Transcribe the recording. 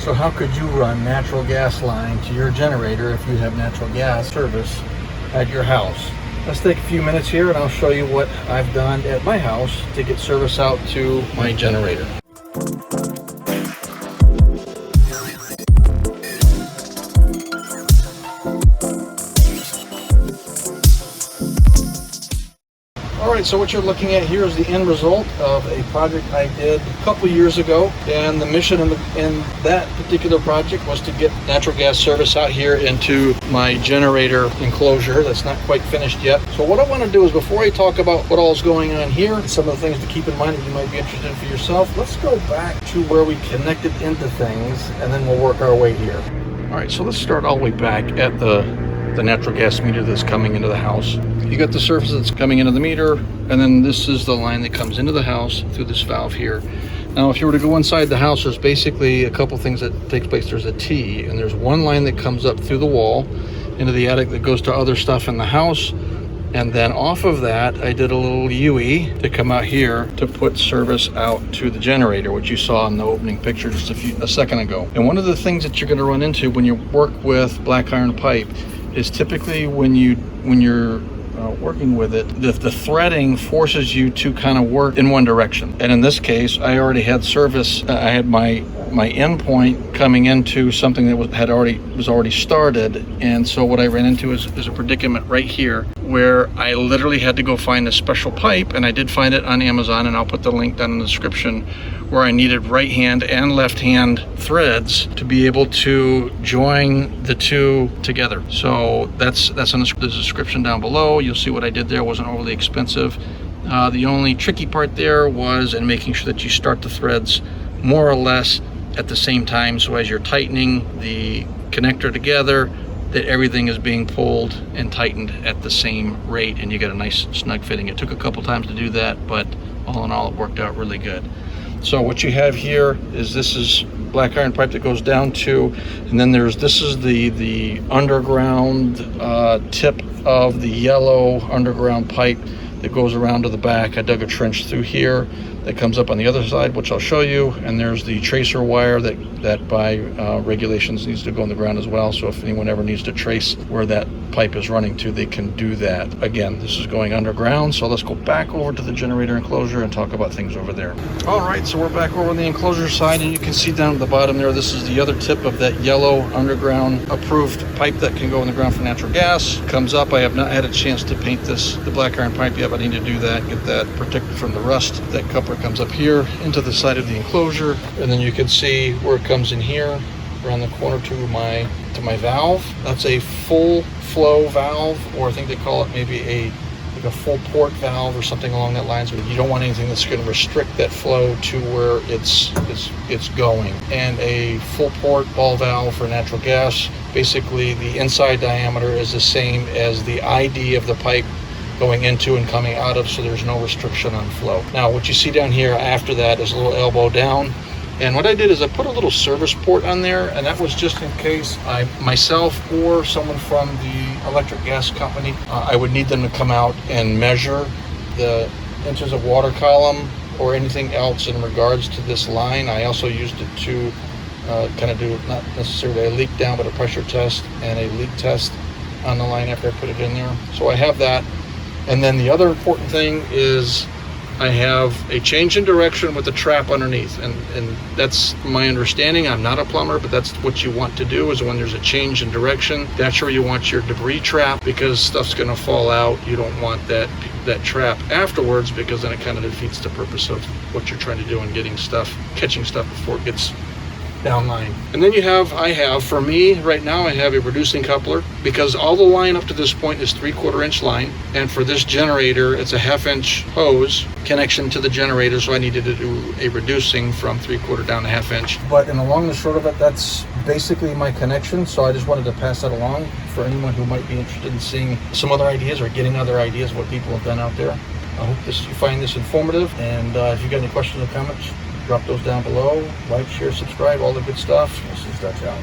So how could you run natural gas line to your generator if you have natural gas service at your house? Let's take a few minutes here and I'll show you what I've done at my house to get service out to my generator. Alright, so what you're looking at here is the end result of a project I did a couple years ago, and the mission in that particular project was to get natural gas service out here into my generator enclosure. That's not quite finished yet. So what I want to do is, before I talk about what all is going on here and some of the things to keep in mind that you might be interested in for yourself, let's go back to where we connected into things and then we'll work our way here. Alright, so let's start all the way back at the natural gas meter that's coming into the house. You got the surface that's coming into the meter, and then this is the line that comes into the house through this valve here. Now, if you were to go inside the house, there's basically a couple things that takes place. There's a T, and there's one line that comes up through the wall into the attic that goes to other stuff in the house. And then off of that, I did a little UE to come out here to put service out to the generator, which you saw in the opening picture just a second ago. And one of the things that you're going to run into when you work with black iron pipe is typically when you're working with it, the threading forces you to kind of work in one direction. And in this case, I already had service. I had my endpoint coming into something that was already started, and so what I ran into is a predicament right here where I literally had to go find a special pipe, and I did find it on Amazon, and I'll put the link down in the description, where I needed right hand and left hand threads to be able to join the two together. So that's in the description down below. You'll see what I did there. It wasn't overly expensive. The only tricky part there was in making sure that you start the threads more or less at the same time, so as you're tightening the connector together, that everything is being pulled and tightened at the same rate, and you get a nice snug fitting. It took a couple times to do that, but all in all it worked out really good. So what you have here is, this is black iron pipe that goes down to, and then this is the underground tip of the yellow underground pipe that goes around to the back. I dug a trench through here that comes up on the other side, which I'll show you, and there's the tracer wire that by regulations needs to go in the ground as well. So if anyone ever needs to trace where that pipe is running to, they can do that. Again, this is going underground, so let's go back over to the generator enclosure and talk about things over there. All right, so we're back over on the enclosure side, and you can see down at the bottom there, this is the other tip of that yellow underground approved pipe that can go in the ground for natural gas. Comes up. I have not had a chance to paint the black iron pipe yet, but I need to do that, get that protected from the rust. That coupler comes up here into the side of the enclosure, and then you can see where it comes in here around the corner to my valve. That's a full flow valve, or I think they call it maybe a full port valve or something along that lines, but you don't want anything that's going to restrict that flow to where it's going. And a full port ball valve for natural gas, basically the inside diameter is the same as the ID of the pipe going into and coming out of, so there's no restriction on flow. Now what you see down here after that is a little elbow down, and what I did is I put a little service port on there, and that was just in case myself or someone from the electric gas company, I would need them to come out and measure the inches of water column or anything else in regards to this line. I also used it to kind of do not necessarily a leak down, but a pressure test and a leak test on the line after I put it in there. So I have that. And then the other important thing is I have a change in direction with the trap underneath, and that's my understanding. I'm not a plumber, but that's what you want to do, is when there's a change in direction, that's where you want your debris trap, because stuff's going to fall out. You don't want that trap afterwards, because then it kind of defeats the purpose of what you're trying to do in catching stuff before it gets downline. And then for me right now, I have a reducing coupler, because all the line up to this point is 3/4 inch line, and for this generator it's a 1/2 inch hose connection to the generator, so I needed to do a reducing from 3/4 down to 1/2 inch. But in the long and short of it, that's basically my connection, so I just wanted to pass that along for anyone who might be interested in seeing some other ideas or getting other ideas of what people have done out there. I hope you find this informative, and if you got any questions or comments, drop those down below. Like, share, subscribe, all the good stuff. This is Dutch out.